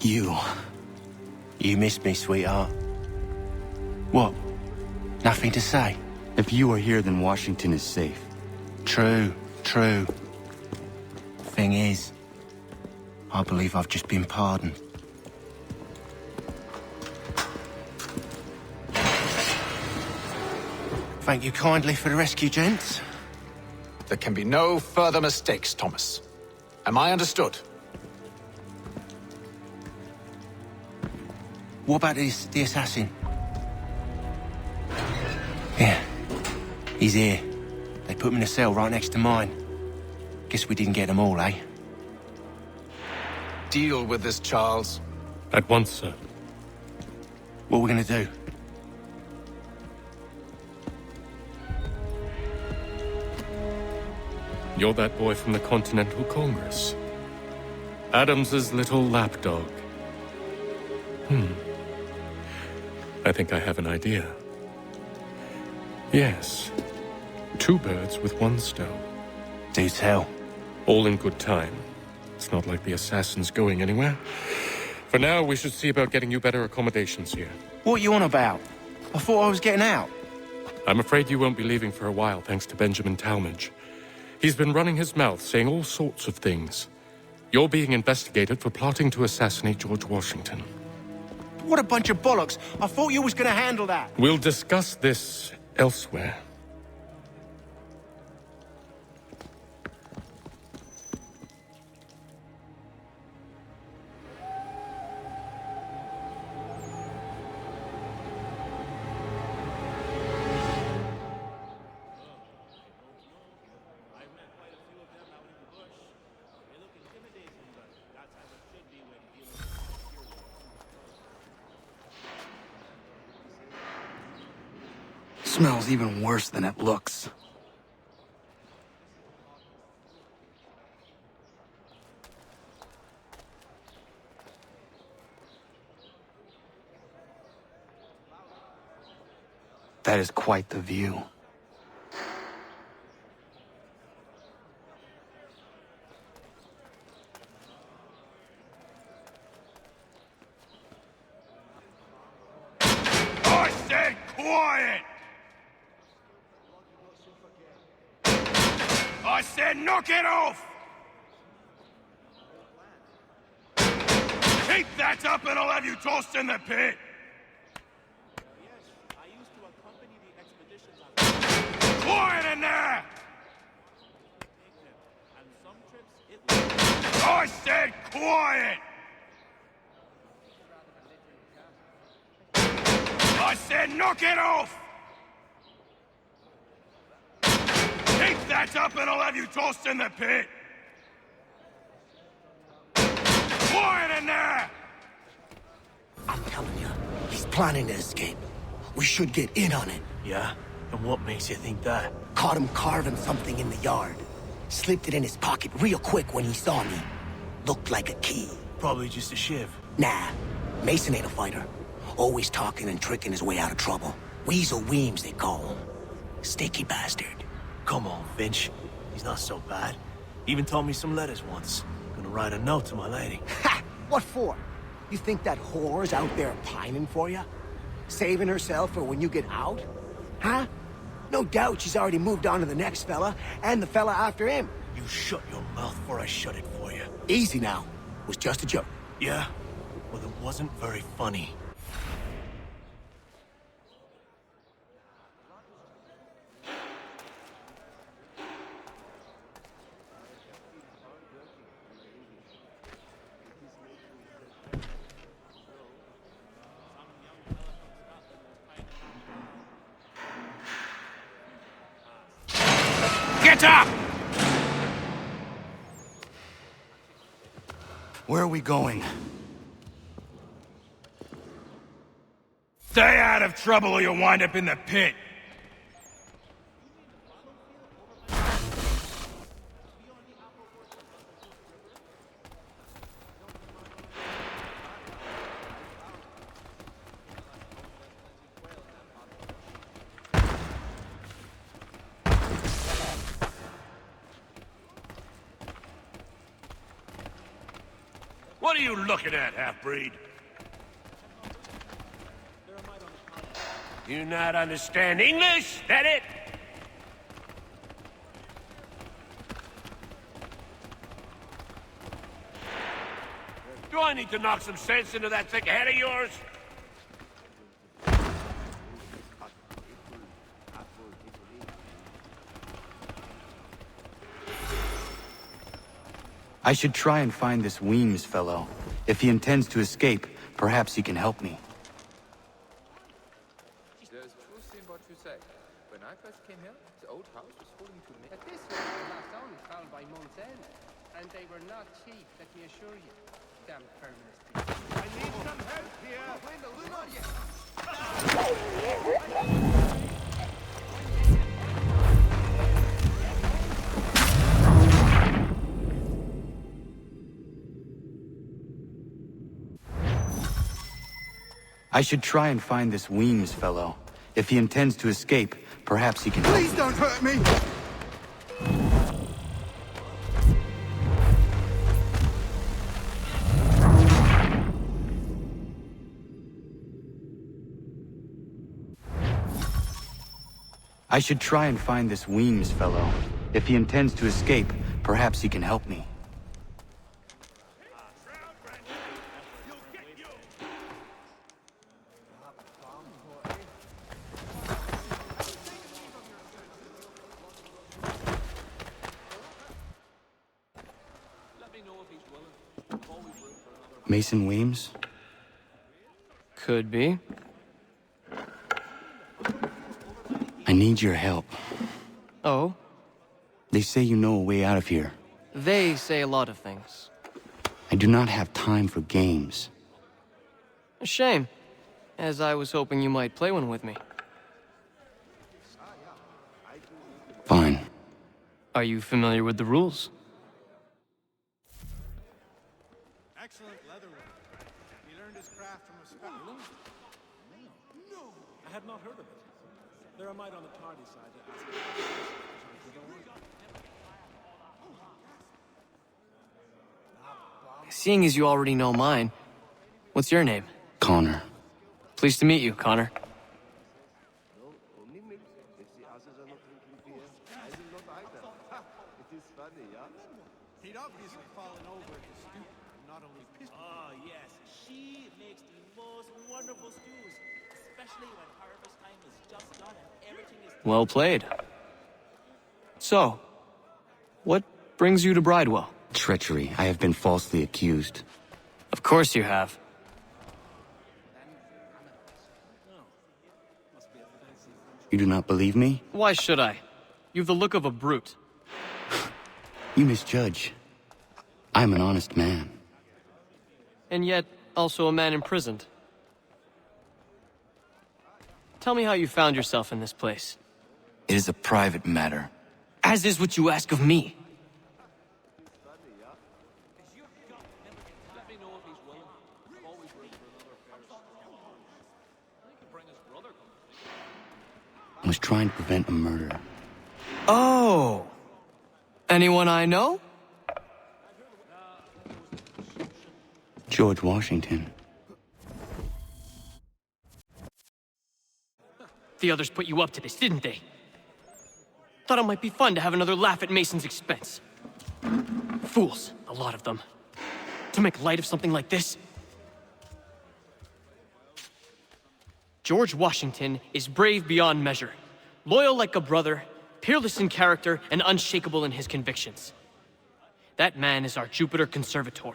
You. You missed me, sweetheart. What? Nothing to say? If you are here, then Washington is safe. True. Thing is, I believe I've just been pardoned. Thank you kindly for the rescue, gents. There can be no further mistakes, Thomas. Am I understood? What about the assassin? Yeah, he's here. They put him in a cell right next to mine. Guess we didn't get them all, eh? Deal with this, Charles. At once, sir. What are we gonna do? You're that boy from the Continental Congress. Adams's little lapdog. I think I have an idea. Yes. 2 birds with 1 stone. Do tell. All in good time. It's not like the assassin's going anywhere. For now, we should see about getting you better accommodations here. What are you on about? I thought I was getting out. I'm afraid you won't be leaving for a while, thanks to Benjamin Talmadge. He's been running his mouth, saying all sorts of things. You're being investigated for plotting to assassinate George Washington. What a bunch of bollocks. I thought you was gonna handle that. We'll discuss this elsewhere. Smells even worse than it looks. That is quite the view. I said quiet! I said knock it off! Keep that up and I'll have you tossed in the pit! Quiet in there! I said quiet! I said knock it off! Keep that up and I'll have you tossed in the pit! Quiet in there! I'm telling you, he's planning to escape. We should get in on it. Yeah? And what makes you think that? Caught him carving something in the yard. Slipped it in his pocket real quick when he saw me. Looked like a key. Probably just a shiv. Nah, Mason ain't a fighter. Always talking and tricking his way out of trouble. Weasel Weems, they call him. Sticky bastard. Come on, Finch. He's not so bad. Even told me some letters once. Gonna write a note to my lady. Ha! What for? You think that whore's out there pining for you? Saving herself for when you get out? Huh? No doubt she's already moved on to the next fella, and the fella after him. You shut your mouth before I shut it for you. Easy now. Was just a joke. Yeah? Well, it wasn't very funny. Get up! Where are we going? Stay out of trouble or you'll wind up in the pit. What What are you looking at, half-breed? You not understand English? That it? Do I need to knock some sense into that thick head of yours? I should try and find this Weems fellow. If he intends to escape, perhaps he can help me. There's truth in what you say. When I first came here, the old house was falling to me. But this was the last town found by month's end. And they were not cheap, let me assure you. Damn permanent. I need some help here! I should try and find this Weems fellow. If he intends to escape, perhaps he can help me. Please don't hurt me! I should try and find this Weems fellow. If he intends to escape, perhaps he can help me. Mason Weems? Could be. I need your help. Oh? They say you know a way out of here. They say a lot of things. I do not have time for games. A shame, as I was hoping you might play one with me. Fine. Are you familiar with the rules? Excellent leatherwork. He learned his craft from a spell. No! I had not heard of it. There are might on the tardy side to ask. Seeing as you already know mine, what's your name? Connor. Pleased to meet you, Connor. He'd obviously fallen over at the stoop, not only pissed. Oh, yes. She makes the most wonderful stews, especially when harvest time is just done and everything is... Well played. So, what brings you to Bridewell? Treachery. I have been falsely accused. Of course you have. You do not believe me? Why should I? You've the look of a brute. You misjudge. I'm an honest man. And yet, also a man imprisoned. Tell me how you found yourself in this place. It is a private matter. As is what you ask of me. I was trying to prevent a murder. Oh! Anyone I know? George Washington. The others put you up to this, didn't they? Thought it might be fun to have another laugh at Mason's expense. Fools, a lot of them. To make light of something like this. George Washington is brave beyond measure, loyal like a brother, peerless in character, and unshakable in his convictions. That man is our Jupiter Conservator,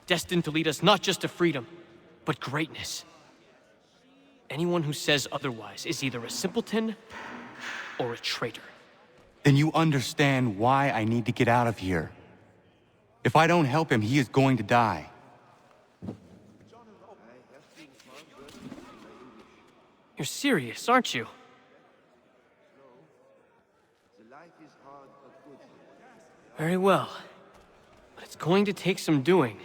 destined to lead us not just to freedom, but greatness. Anyone who says otherwise is either a simpleton or a traitor. Then you understand why I need to get out of here. If I don't help him, he is going to die. You're serious, aren't you? Very well. But it's going to take some doing.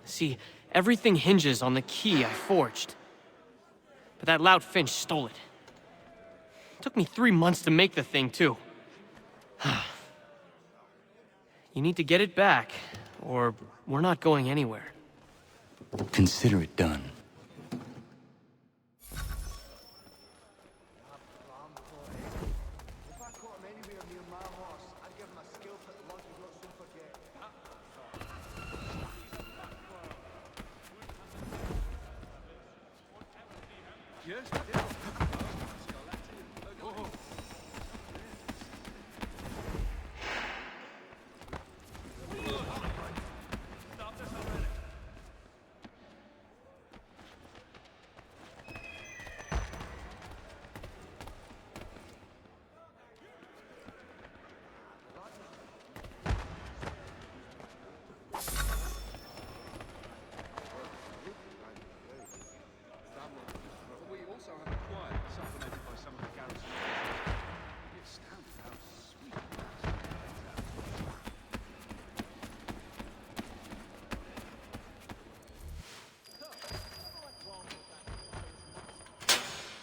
See, everything hinges on the key I forged. But that lout Finch stole it. Took me 3 months to make the thing, too. You need to get it back, or we're not going anywhere. Consider it done.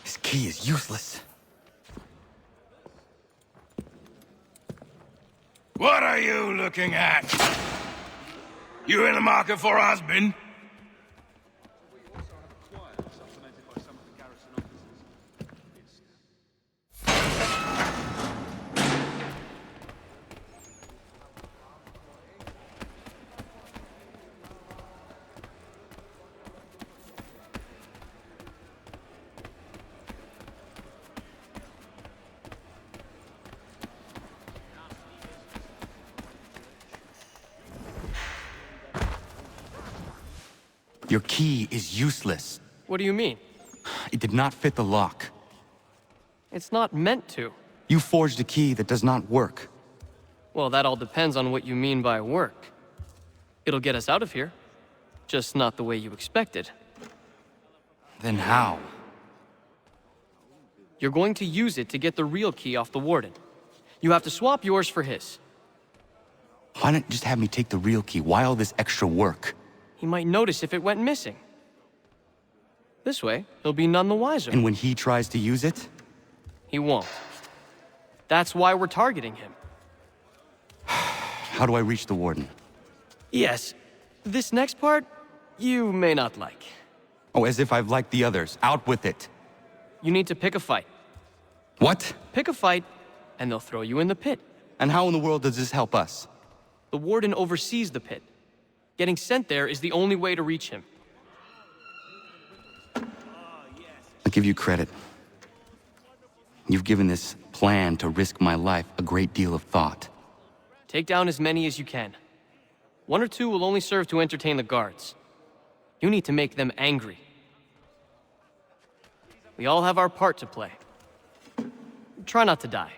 This key is useless. What are you looking at? You in the market for a husband? Your key is useless. What do you mean? It did not fit the lock. It's not meant to. You forged a key that does not work. Well, that all depends on what you mean by work. It'll get us out of here. Just not the way you expected. Then how? You're going to use it to get the real key off the Warden. You have to swap yours for his. Why not just have me take the real key? Why all this extra work? He might notice if it went missing. This way, he'll be none the wiser. And when he tries to use it? He won't. That's why we're targeting him. How do I reach the Warden? Yes. This next part, you may not like. Oh, as if I've liked the others. Out with it. You need to pick a fight. What? Pick a fight, and they'll throw you in the pit. And how in the world does this help us? The Warden oversees the pit. Getting sent there is the only way to reach him. I'll give you credit. You've given this plan to risk my life a great deal of thought. Take down as many as you can. 1 or 2 will only serve to entertain the guards. You need to make them angry. We all have our part to play. Try not to die.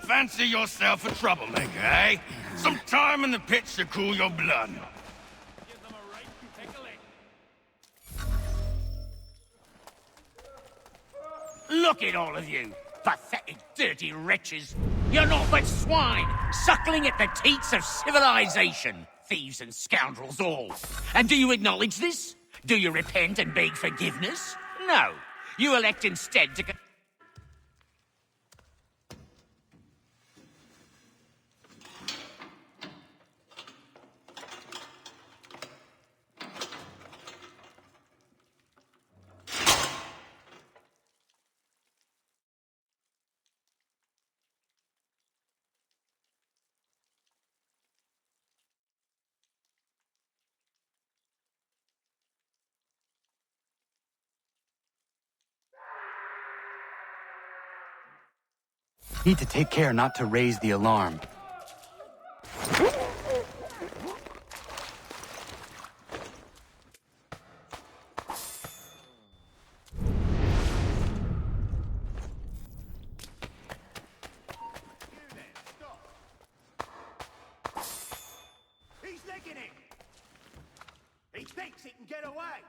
Fancy yourself a troublemaker, eh? Some time in the pits to cool your blood. Look at all of you, pathetic, dirty wretches. You're naught but swine, suckling at the teats of civilization. Thieves and scoundrels all. And do you acknowledge this? Do you repent and beg forgiveness? No. You elect instead to... Need to take care not to raise the alarm. He's licking it! He thinks he can get away!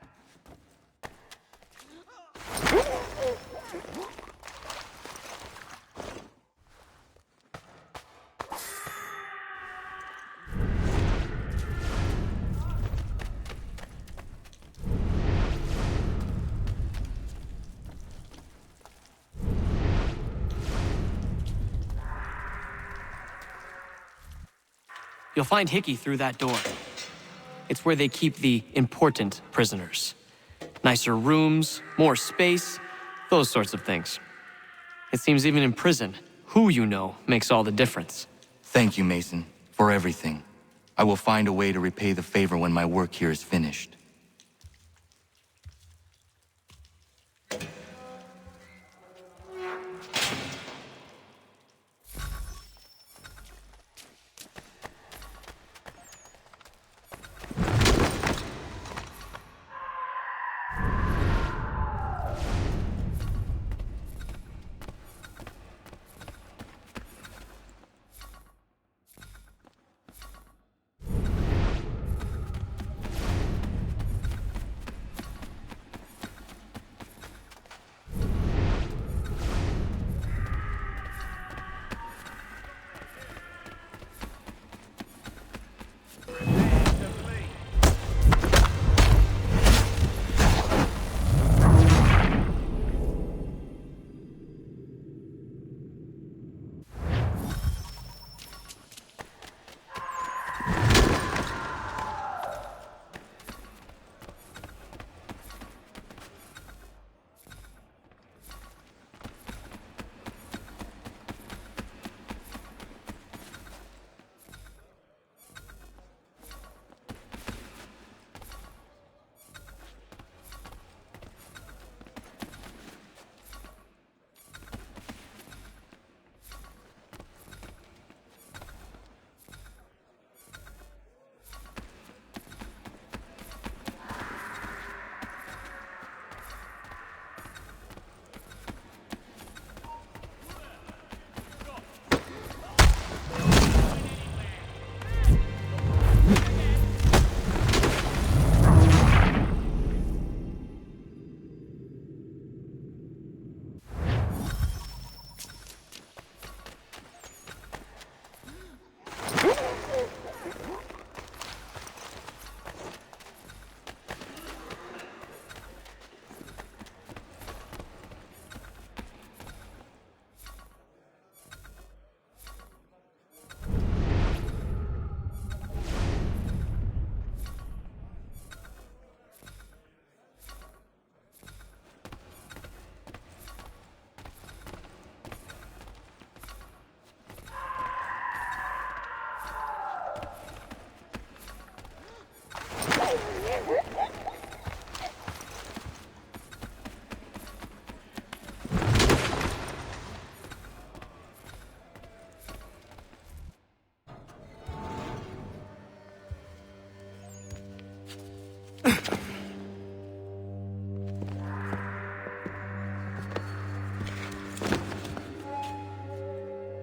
You'll find Hickey through that door. It's where they keep the important prisoners. Nicer rooms, more space, those sorts of things. It seems even in prison, who you know makes all the difference. Thank you, Mason, for everything. I will find a way to repay the favor when my work here is finished.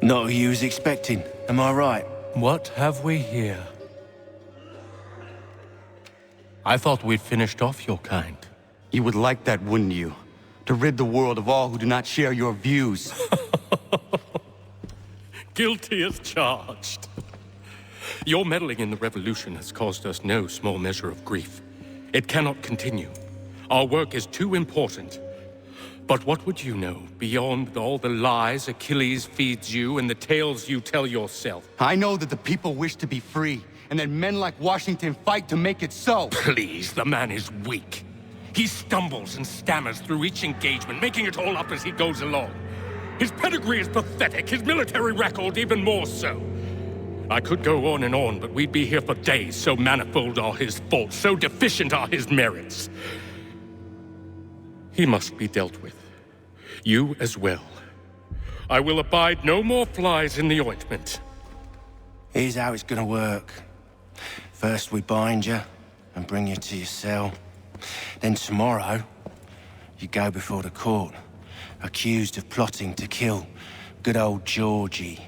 Not who you was expecting, am I right? What have we here? I thought we'd finished off your kind. You would like that, wouldn't you? To rid the world of all who do not share your views. Guilty as charged. Your meddling in the revolution has caused us no small measure of grief. It cannot continue. Our work is too important. But what would you know beyond all the lies Achilles feeds you and the tales you tell yourself? I know that the people wish to be free, and that men like Washington fight to make it so. Please, the man is weak. He stumbles and stammers through each engagement, making it all up as he goes along. His pedigree is pathetic, his military record even more so. I could go on and on, but we'd be here for days, so manifold are his faults, so deficient are his merits. He must be dealt with. You as well. I will abide no more flies in the ointment. Here's how it's gonna work. First we bind you and bring you to your cell. Then tomorrow, you go before the court, accused of plotting to kill good old Georgie.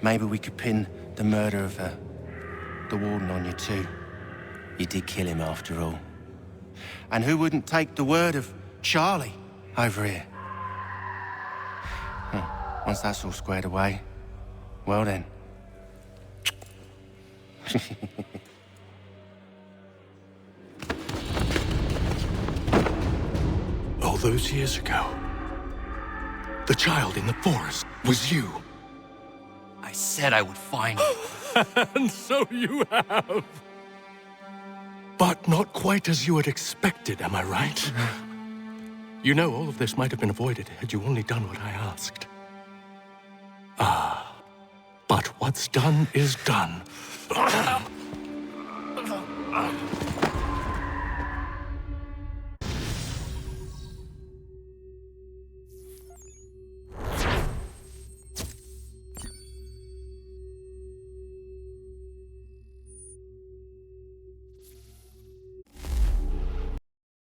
Maybe we could pin the murder of the warden on you too. You did kill him after all. And who wouldn't take the word of Charlie over here? Once that's all squared away, well then. All those years ago, the child in the forest was you. I said I would find you. And so you have. But not quite as you had expected, am I right? You know, all of this might have been avoided had you only done what I asked. But what's done is done.